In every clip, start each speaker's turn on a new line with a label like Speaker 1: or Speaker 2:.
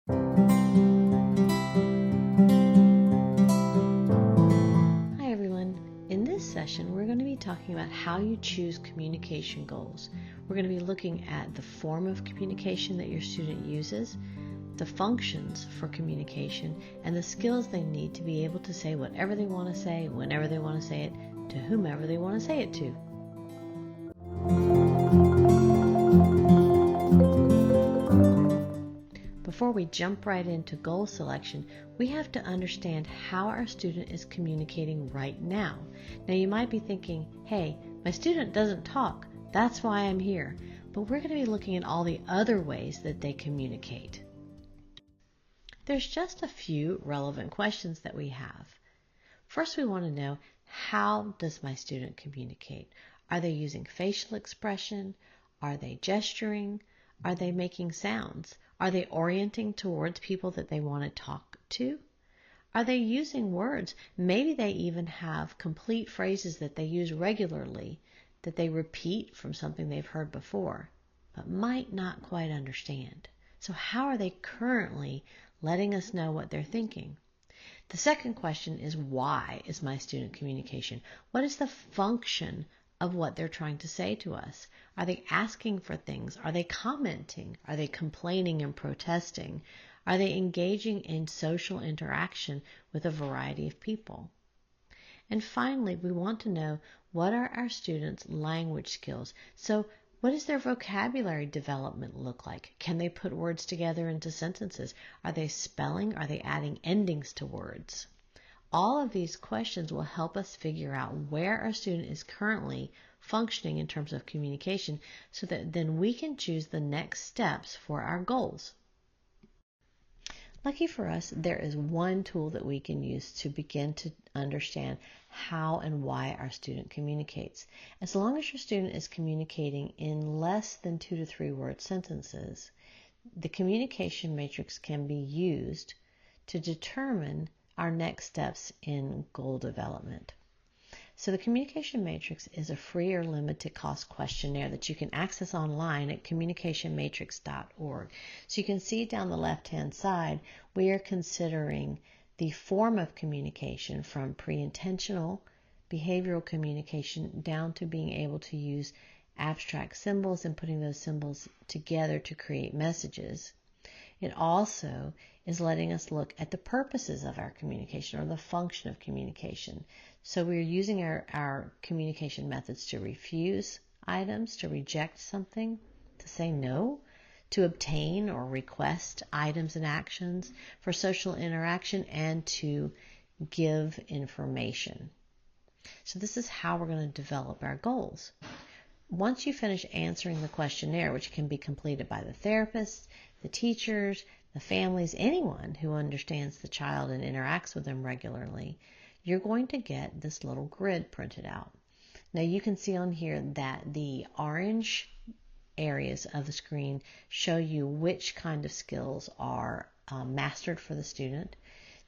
Speaker 1: Hi everyone. In this session, we're going to be talking about how you choose communication goals. We're going to be looking at the form of communication that your student uses, the functions for communication, and the skills they need to be able to say whatever they want to say, whenever they want to say it, to whomever they want to say it to. Before we jump right into goal selection, we have to understand how our student is communicating right now. Now you might be thinking, hey, my student doesn't talk, that's why I'm here. But we're going to be looking at all the other ways that they communicate. There's just a few relevant questions that we have. First, we want to know, how does my student communicate? Are they using facial expression? Are they gesturing? Are they making sounds? Are they orienting towards people that they want to talk to? Are they using words? Maybe they even have complete phrases that they use regularly that they repeat from something they've heard before, but might not quite understand. So how are they currently letting us know what they're thinking? The second question is, why is my student communication? What is the function of what they're trying to say to us? Are they asking for things? Are they commenting? Are they complaining and protesting? Are they engaging in social interaction with a variety of people? And finally, we want to know, what are our students' language skills? So what does their vocabulary development look like? Can they put words together into sentences? Are they spelling? Are they adding endings to words? All of these questions will help us figure out where our student is currently functioning in terms of communication, so that then we can choose the next steps for our goals. Lucky for us, there is one tool that we can use to begin to understand how and why our student communicates. As long as your student is communicating in less than 2 to 3 word sentences, the communication matrix can be used to determine our next steps in goal development. So the communication matrix is a free or limited cost questionnaire that you can access online at communicationmatrix.org. So you can see down the left-hand side, we are considering the form of communication from pre-intentional behavioral communication down to being able to use abstract symbols and putting those symbols together to create messages. It also is letting us look at the purposes of our communication, or the function of communication. So we're using our communication methods to refuse items, to reject something, to say no, to obtain or request items and actions, for social interaction, and to give information. So this is how we're going to develop our goals. Once you finish answering the questionnaire, which can be completed by the therapists, the teachers, the families, anyone who understands the child and interacts with them regularly, you're going to get this little grid printed out. Now you can see on here that the orange areas of the screen show you which kind of skills are mastered for the student.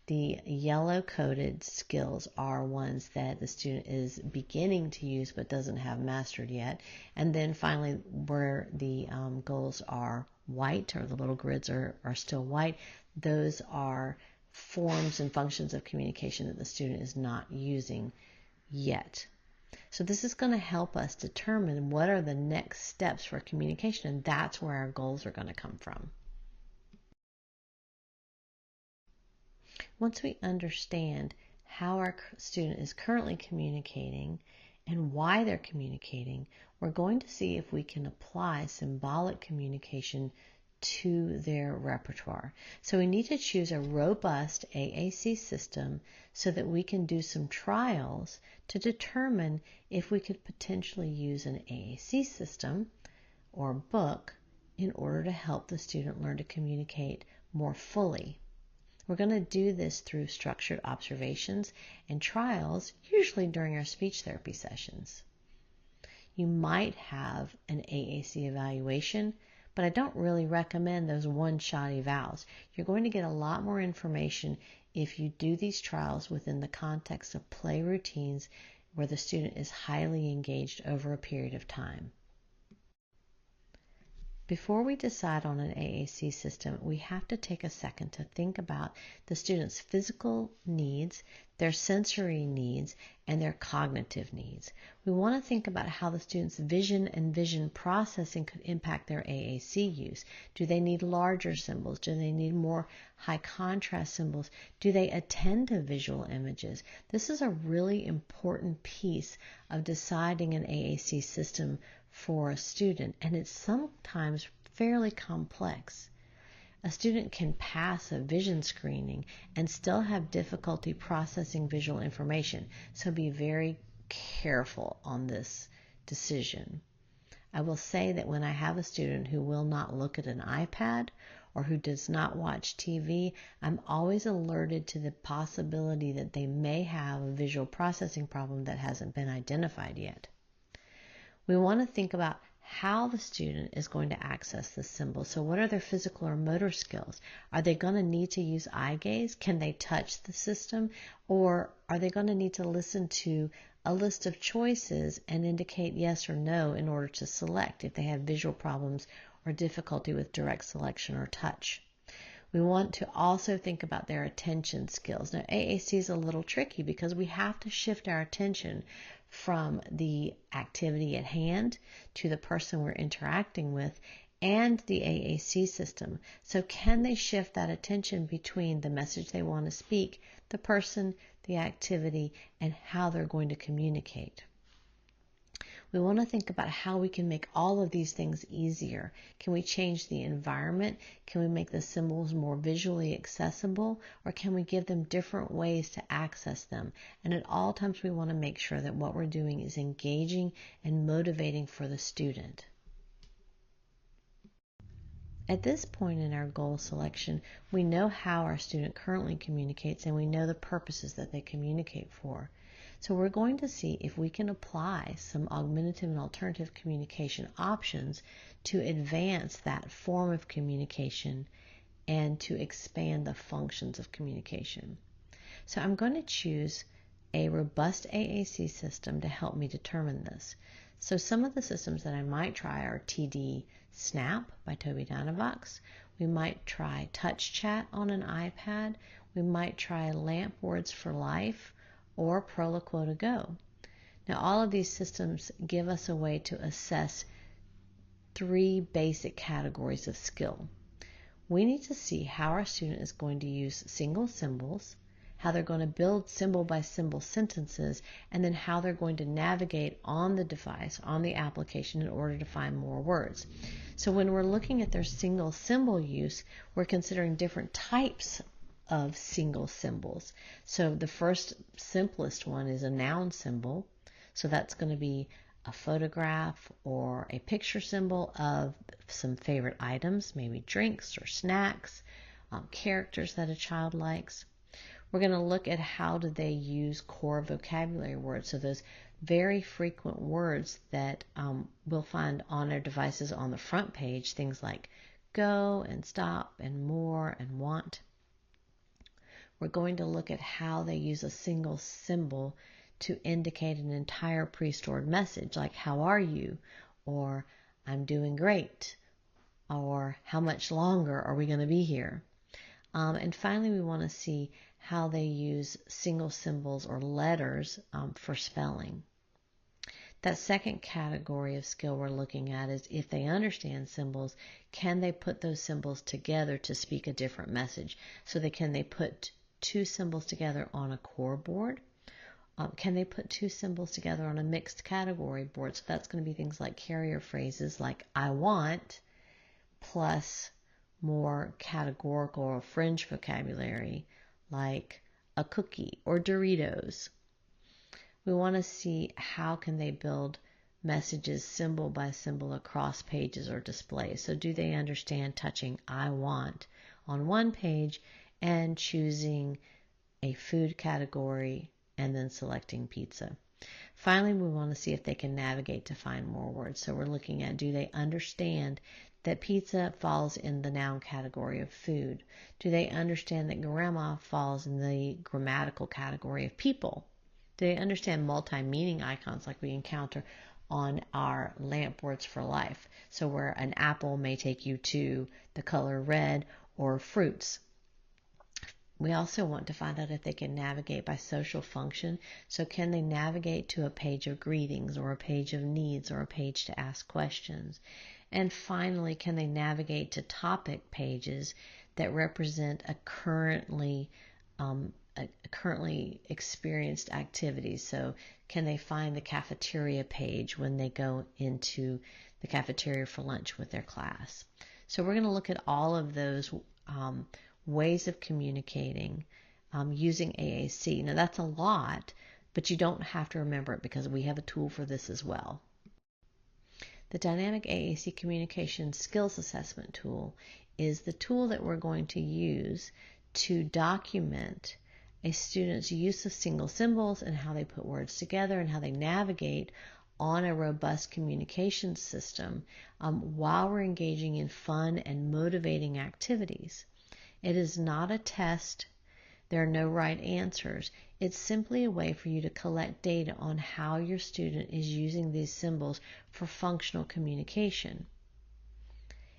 Speaker 1: The yellow coded skills are ones that the student is beginning to use but doesn't have mastered yet. And then finally, where the goals are white, or the little grids are still white, those are forms and functions of communication that the student is not using yet. So this is going to help us determine what are the next steps for communication, and that's where our goals are going to come from. Once we understand how our student is currently communicating and why they're communicating, we're going to see if we can apply symbolic communication to their repertoire. So we need to choose a robust AAC system so that we can do some trials to determine if we could potentially use an AAC system or book in order to help the student learn to communicate more fully. We're going to do this through structured observations and trials, usually during our speech therapy sessions. You might have an AAC evaluation, but I don't really recommend those one-shot evals. You're going to get a lot more information if you do these trials within the context of play routines where the student is highly engaged over a period of time. Before we decide on an AAC system, we have to take a second to think about the student's physical needs, their sensory needs, and their cognitive needs. We want to think about how the student's vision and vision processing could impact their AAC use. Do they need larger symbols? Do they need more high contrast symbols? Do they attend to visual images? This is a really important piece of deciding an AAC system for a student, and it's sometimes fairly complex. A student can pass a vision screening and still have difficulty processing visual information, so be very careful on this decision. I will say that when I have a student who will not look at an iPad or who does not watch TV, I'm always alerted to the possibility that they may have a visual processing problem that hasn't been identified yet. We want to think about how the student is going to access the symbol. So what are their physical or motor skills? Are they going to need to use eye gaze? Can they touch the system? Or are they going to need to listen to a list of choices and indicate yes or no in order to select if they have visual problems or difficulty with direct selection or touch? We want to also think about their attention skills. Now, AAC is a little tricky because we have to shift our attention from the activity at hand to the person we're interacting with and the AAC system. So can they shift that attention between the message they want to speak, the person, the activity, and how they're going to communicate? We want to think about how we can make all of these things easier. Can we change the environment? Can we make the symbols more visually accessible? Or can we give them different ways to access them? And at all times we want to make sure that what we're doing is engaging and motivating for the student. At this point in our goal selection, we know how our student currently communicates and we know the purposes that they communicate for. So we're going to see if we can apply some augmentative and alternative communication options to advance that form of communication and to expand the functions of communication. So I'm going to choose a robust AAC system to help me determine this. So some of the systems that I might try are TD Snap by Toby Dynavox. We might try Touch Chat on an iPad. We might try Lamp Words for Life or Proloquo to Go. Now all of these systems give us a way to assess three basic categories of skill. We need to see how our student is going to use single symbols, how they're going to build symbol by symbol sentences, and then how they're going to navigate on the device, on the application in order to find more words. So when we're looking at their single symbol use, we're considering different types of single symbols. So the first simplest one is a noun symbol. So that's going to be a photograph or a picture symbol of some favorite items, maybe drinks or snacks, characters that a child likes. We're going to look at how do they use core vocabulary words, so those very frequent words that we'll find on our devices on the front page, things like go and stop and more and want. We're going to look at how they use a single symbol to indicate an entire pre-stored message, like how are you, or I'm doing great, or how much longer are we going to be here. And finally, we want to see how they use single symbols or letters for spelling. That second category of skill we're looking at is if they understand symbols, can they put those symbols together to speak a different message? So can they put two symbols together on a core board? Can they put two symbols together on a mixed category board? So that's going to be things like carrier phrases like I want plus more categorical or fringe vocabulary like a cookie or Doritos. We want to see how can they build messages symbol by symbol across pages or displays. So do they understand touching I want on one page and choosing a food category and then selecting pizza? Finally, we want to see if they can navigate to find more words. So we're looking at, do they understand that pizza falls in the noun category of food? Do they understand that grandma falls in the grammatical category of people? Do they understand multi-meaning icons like we encounter on our lamp words for life. So where an apple may take you to the color red or fruits. We also want to find out if they can navigate by social function. So can they navigate to a page of greetings or a page of needs or a page to ask questions? And finally, can they navigate to topic pages that represent a currently experienced activities? So can they find the cafeteria page when they go into the cafeteria for lunch with their class? So we're going to look at all of those ways of communicating using AAC. Now that's a lot, but you don't have to remember it because we have a tool for this as well. The Dynamic AAC Communication Skills Assessment Tool is the tool that we're going to use to document a student's use of single symbols and how they put words together and how they navigate on a robust communication system while we're engaging in fun and motivating activities. It is not a test. There are no right answers. It's simply a way for you to collect data on how your student is using these symbols for functional communication.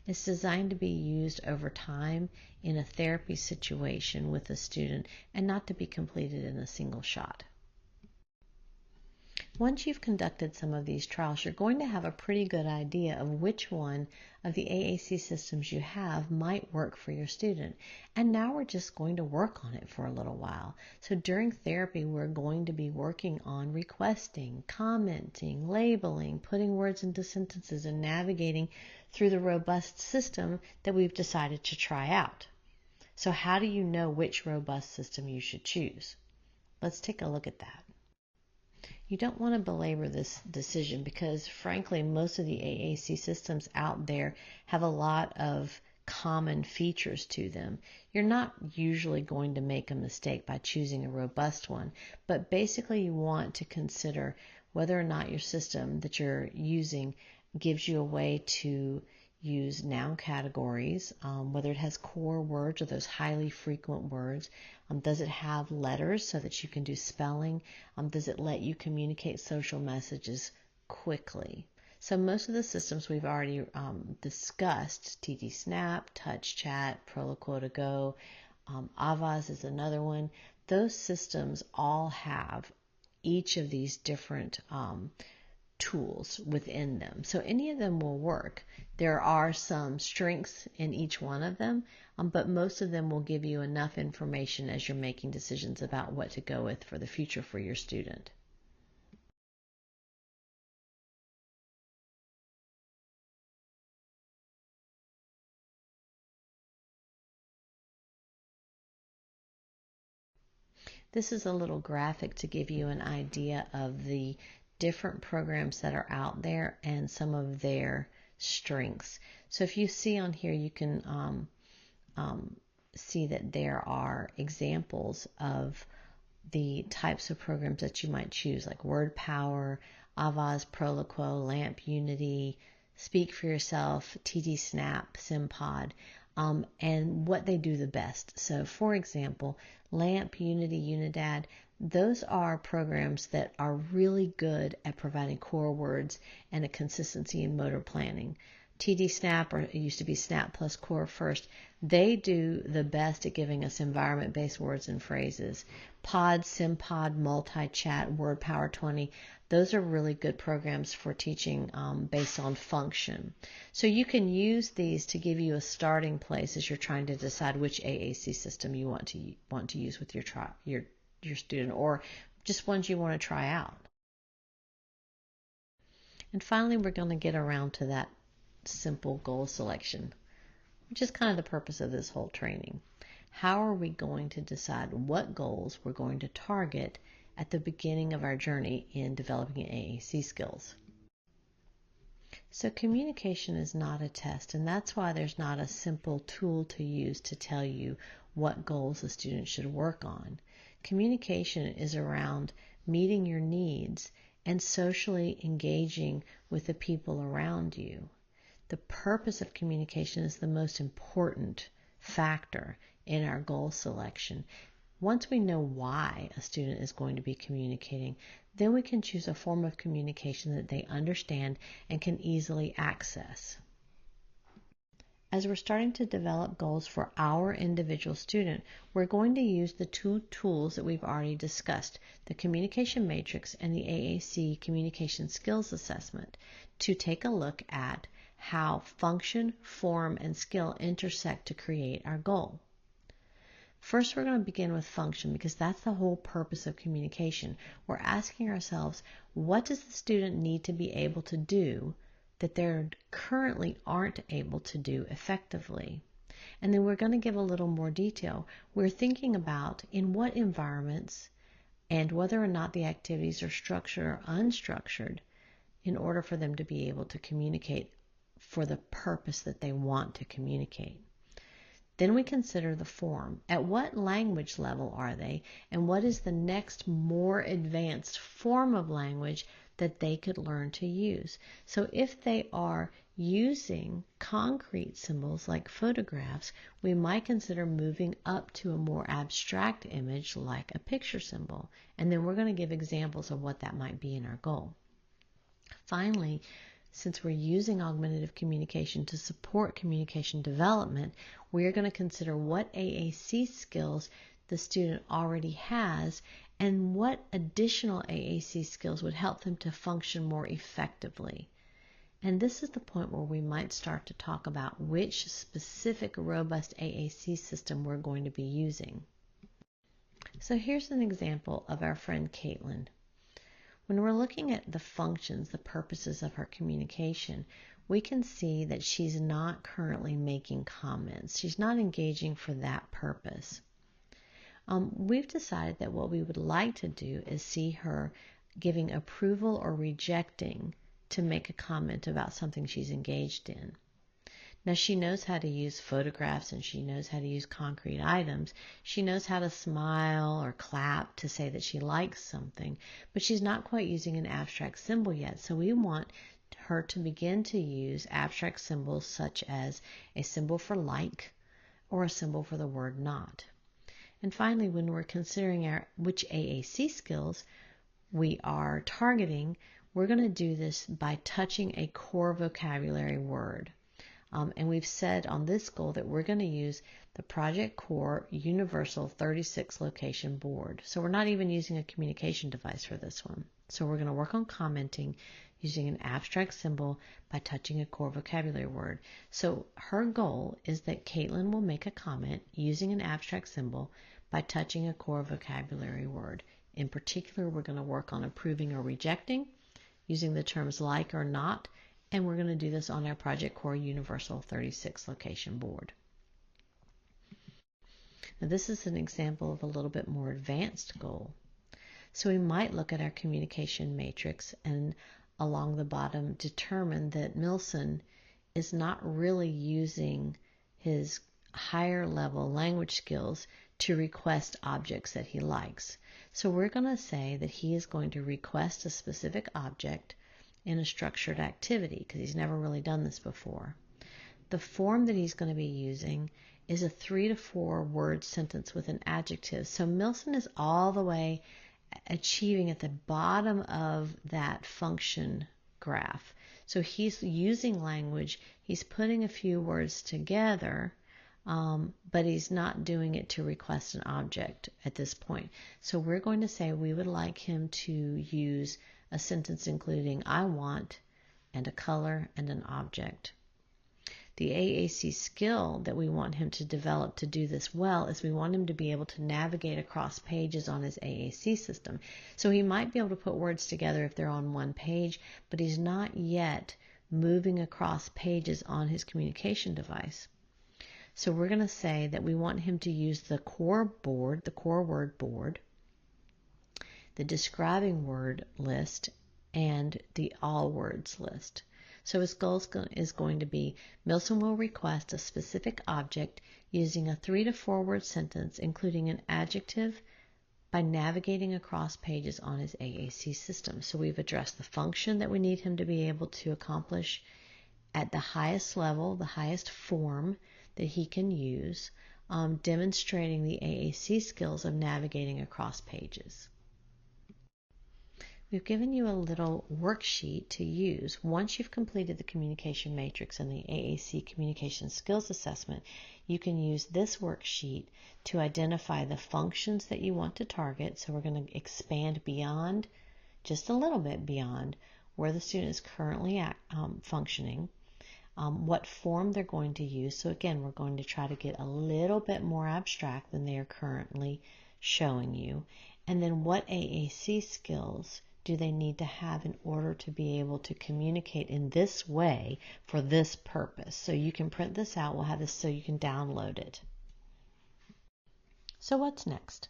Speaker 1: It's designed to be used over time in a therapy situation with a student and not to be completed in a single shot. Once you've conducted some of these trials, you're going to have a pretty good idea of which one of the AAC systems you have might work for your student. And now we're just going to work on it for a little while. So during therapy, we're going to be working on requesting, commenting, labeling, putting words into sentences, and navigating through the robust system that we've decided to try out. So how do you know which robust system you should choose? Let's take a look at that. You don't want to belabor this decision because, frankly, most of the AAC systems out there have a lot of common features to them. You're not usually going to make a mistake by choosing a robust one, but basically you want to consider whether or not your system that you're using gives you a way to use noun categories, whether it has core words or those highly frequent words. Does it have letters so that you can do spelling? Does it let you communicate social messages quickly? So most of the systems we've already discussed, TD Snap, Touch Chat, Proloquo to Go, Avaz is another one. Those systems all have each of these different tools within them. So any of them will work. There are some strengths in each one of them, but most of them will give you enough information as you're making decisions about what to go with for the future for your student. This is a little graphic to give you an idea of the different programs that are out there and some of their strengths. So if you see on here, you can see that there are examples of the types of programs that you might choose, like Word Power, Avaz, Proloquo, LAMP, Unity, Speak for Yourself, TD Snap, SimPod, and what they do the best. So for example, LAMP, Unity, Unidad, those are programs that are really good at providing core words and a consistency in motor planning. TD Snap, or it used to be Snap plus Core First, they do the best at giving us environment-based words and phrases. Pod, SimPod, Multi-Chat, Word Power 20, those are really good programs for teaching based on function. So you can use these to give you a starting place as you're trying to decide which AAC system you want to use with your student, or just ones you want to try out. And finally, we're going to get around to that simple goal selection, which is kind of the purpose of this whole training. How are we going to decide what goals we're going to target at the beginning of our journey in developing AAC skills? So communication is not a test, and that's why there's not a simple tool to use to tell you what goals a student should work on. Communication is around meeting your needs and socially engaging with the people around you. The purpose of communication is the most important factor in our goal selection. Once we know why a student is going to be communicating, then we can choose a form of communication that they understand and can easily access. As we're starting to develop goals for our individual student, we're going to use the two tools that we've already discussed, the Communication Matrix and the AAC Communication Skills Assessment, to take a look at how function, form, and skill intersect to create our goal. First, we're going to begin with function because that's the whole purpose of communication. We're asking ourselves, what does the student need to be able to do that they currently aren't able to do effectively? And then we're going to give a little more detail. We're thinking about in what environments and whether or not the activities are structured or unstructured in order for them to be able to communicate for the purpose that they want to communicate. Then we consider the form. At what language level are they, and what is the next more advanced form of language that they could learn to use? So if they are using concrete symbols like photographs, we might consider moving up to a more abstract image like a picture symbol. And then we're going to give examples of what that might be in our goal. Finally, since we're using augmentative communication to support communication development, we're going to consider what AAC skills the student already has and what additional AAC skills would help them to function more effectively. And this is the point where we might start to talk about which specific robust AAC system we're going to be using. So here's an example of our friend Caitlin. When we're looking at the functions, the purposes of her communication, we can see that she's not currently making comments. She's not engaging for that purpose. We've decided that what we would like to do is see her giving approval or rejecting to make a comment about something she's engaged in. Now, she knows how to use photographs and she knows how to use concrete items. She knows how to smile or clap to say that she likes something, but she's not quite using an abstract symbol yet. So we want her to begin to use abstract symbols such as a symbol for like or a symbol for the word not. And finally, when we're considering which AAC skills we are targeting, we're going to do this by touching a core vocabulary word. And we've said on this goal that we're going to use the Project Core Universal 36 location board. So we're not even using a communication device for this one. So we're going to work on commenting using an abstract symbol by touching a core vocabulary word. So her goal is that Caitlin will make a comment using an abstract symbol by touching a core vocabulary word. In particular, we're going to work on approving or rejecting using the terms like or not, and we're going to do this on our Project Core Universal 36 location board. Now this is an example of a little bit more advanced goal. So we might look at our communication matrix and along the bottom determine that Milson is not really using his higher level language skills to request objects that he likes. So we're going to say that he is going to request a specific object in a structured activity because he's never really done this before. The form that he's going to be using is a 3 to 4 word sentence with an adjective. So Milson is all the way achieving at the bottom of that function graph. So he's using language, he's putting a few words together, but he's not doing it to request an object at this point. So we're going to say we would like him to use a sentence including I want and a color and an object. The AAC skill that we want him to develop to do this well is we want him to be able to navigate across pages on his AAC system. So he might be able to put words together if they're on one page, but he's not yet moving across pages on his communication device. So we're going to say that we want him to use the core board, the core word board, the describing word list, and the all words list. So his goal is going to be Milson will request a specific object using a 3 to 4 word sentence including an adjective by navigating across pages on his AAC system. So we've addressed the function that we need him to be able to accomplish at the highest level, the highest form that he can use. demonstrating the AAC skills of navigating across pages. We've given you a little worksheet to use. Once you've completed the communication matrix and the AAC communication skills assessment, you can use this worksheet to identify the functions that you want to target. So we're going to expand beyond, just a little bit beyond, where the student is currently functioning, what form they're going to use. So again, we're going to try to get a little bit more abstract than they are currently showing you. And then what AAC skills do they need to have in order to be able to communicate in this way for this purpose. So you can print this out. We'll have this so you can download it. So what's next?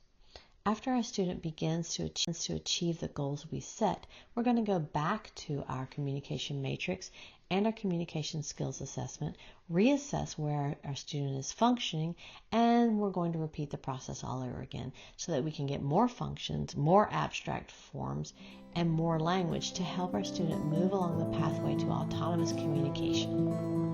Speaker 1: After our student begins to achieve the goals we set, we're going to go back to our communication matrix and our communication skills assessment, reassess where our student is functioning, and we're going to repeat the process all over again so that we can get more functions, more abstract forms, and more language to help our student move along the pathway to autonomous communication.